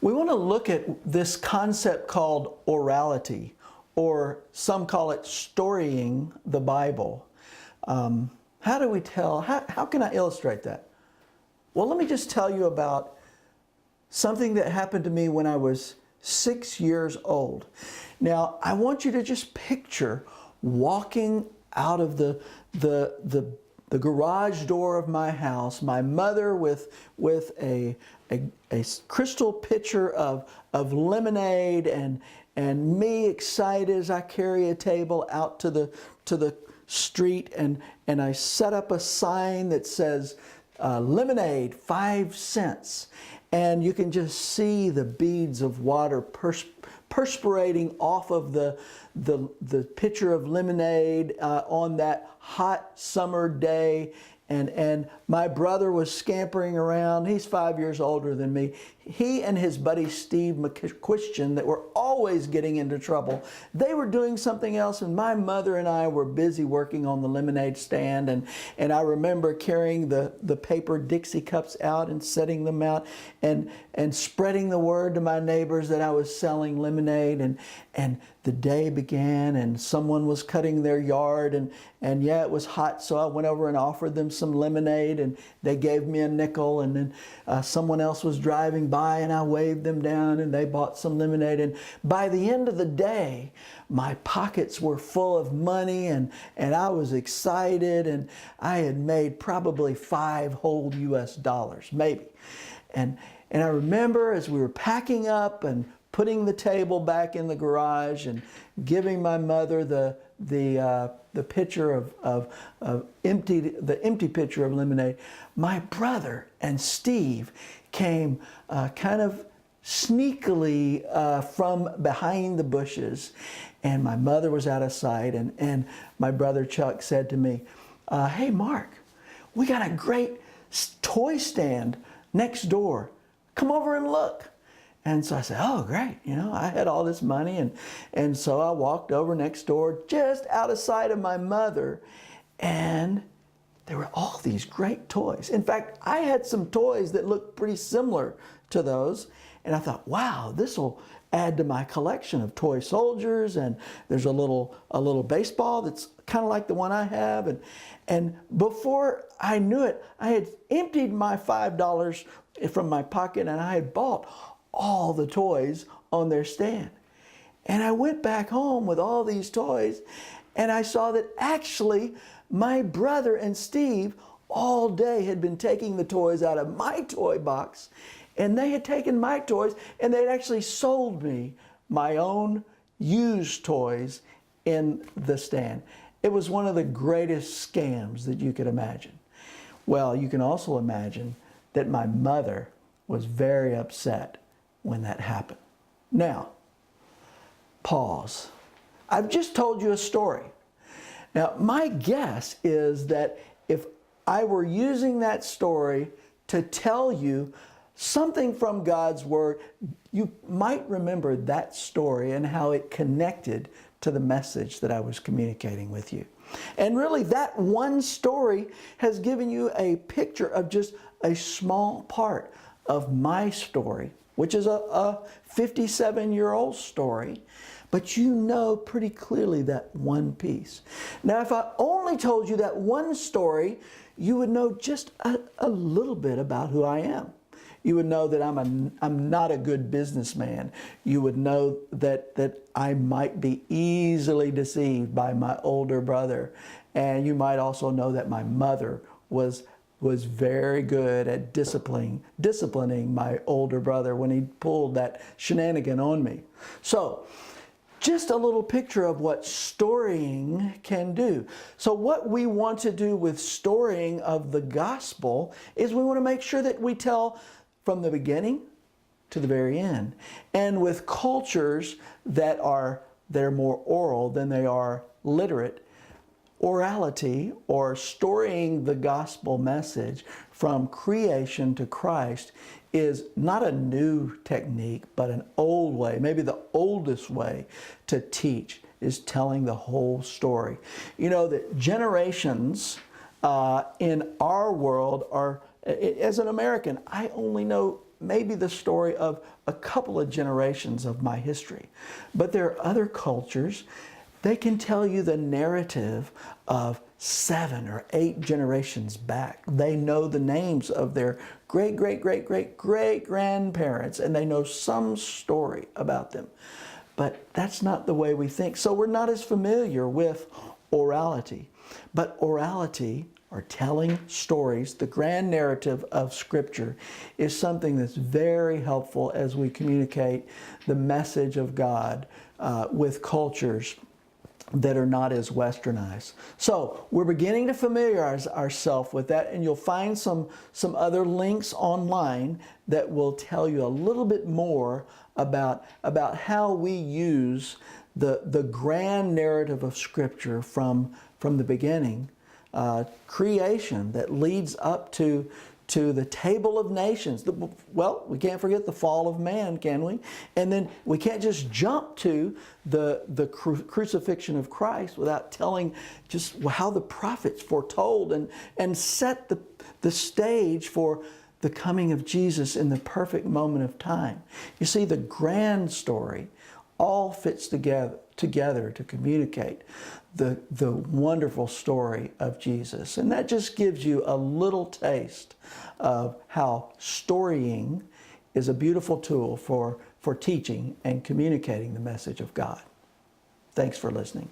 We want to look at this concept called orality, or some call it storying the Bible. How do we tell? How can I illustrate that? Well, let me just tell you about something that happened to me when I was 6 years old. Now, I want you to just picture walking out of the garage door of my house, my mother with a crystal pitcher of lemonade, and me excited as I carry a table out to the street, and I set up a sign that says lemonade 5 cents, and you can just see the beads of water perspirating off of the pitcher of lemonade on that hot summer day. And my brother was scampering around. He's 5 years older than me. He and his buddy Steve McQuistion, that were always getting into trouble, they were doing something else, and my mother and I were busy working on the lemonade stand. And I remember carrying the paper Dixie cups out and setting them out and spreading the word to my neighbors that I was selling lemonade. And the day began, and someone was cutting their yard, and yeah, it was hot, so I went over and offered them some lemonade, and they gave me a nickel. And then someone else was driving by, and I waved them down, and they bought some lemonade. And by the end of the day, my pockets were full of money, and I was excited, and I had made probably 5 whole US dollars, maybe. And I remember as we were packing up and putting the table back in the garage and giving my mother the pitcher of the empty pitcher of lemonade, my brother and Steve came kind of sneakily from behind the bushes, and my mother was out of sight, and my brother Chuck said to me, "Hey Mark, we got a great toy stand next door. Come over and look." And so I said, "Oh, great." You know, I had all this money, and so I walked over next door, just out of sight of my mother, and there were all these great toys. In fact, I had some toys that looked pretty similar to those, and I thought, wow, this will add to my collection of toy soldiers, and there's a little baseball that's kind of like the one I have, and before I knew it, I had emptied my $5 from my pocket, and I had bought all the toys on their stand. And I went back home with all these toys, and I saw that actually my brother and Steve all day had been taking the toys out of my toy box, and they had taken my toys, and they'd actually sold me my own used toys in the stand. It was one of the greatest scams that you could imagine. Well, you can also imagine that my mother was very upset when that happened. Now, pause. I've just told you a story. Now, my guess is that if I were using that story to tell you something from God's Word, you might remember that story and how it connected to the message that I was communicating with you. And really, that one story has given you a picture of just a small part of my story, which is a 57-year-old story, but you know pretty clearly that one piece. Now, if I only told you that one story, you would know just a little bit about who I am. You would know that I'm not a good businessman. You would know that I might be easily deceived by my older brother. And you might also know that my mother was very good at disciplining my older brother when he pulled that shenanigan on me. So, just a little picture of what storying can do. So what we want to do with storying of the gospel is we want to make sure that we tell from the beginning to the very end. And with cultures that they're more oral than they are literate, orality, or storying the gospel message from creation to Christ, is not a new technique, but an old way, maybe the oldest way to teach, is telling the whole story. You know that generations in our world are, as an American, I only know maybe the story of a couple of generations of my history. But there are other cultures, they can tell you the narrative of 7 or 8 generations back. They know the names of their great, great, great, great, great grandparents, and they know some story about them. But that's not the way we think. So we're not as familiar with orality. But orality, or telling stories, the grand narrative of Scripture, is something that's very helpful as we communicate the message of God with cultures that are not as westernized. So we're beginning to familiarize ourselves with that, and you'll find some other links online that will tell you a little bit more about how we use the grand narrative of Scripture from the beginning, creation that leads up to the table of nations. Well, we can't forget the fall of man, can we? And then we can't just jump to the crucifixion of Christ without telling just how the prophets foretold and set the stage for the coming of Jesus in the perfect moment of time. You see, the grand story all fits together to communicate the wonderful story of Jesus. And that just gives you a little taste of how storying is a beautiful tool for teaching and communicating the message of God. Thanks for listening.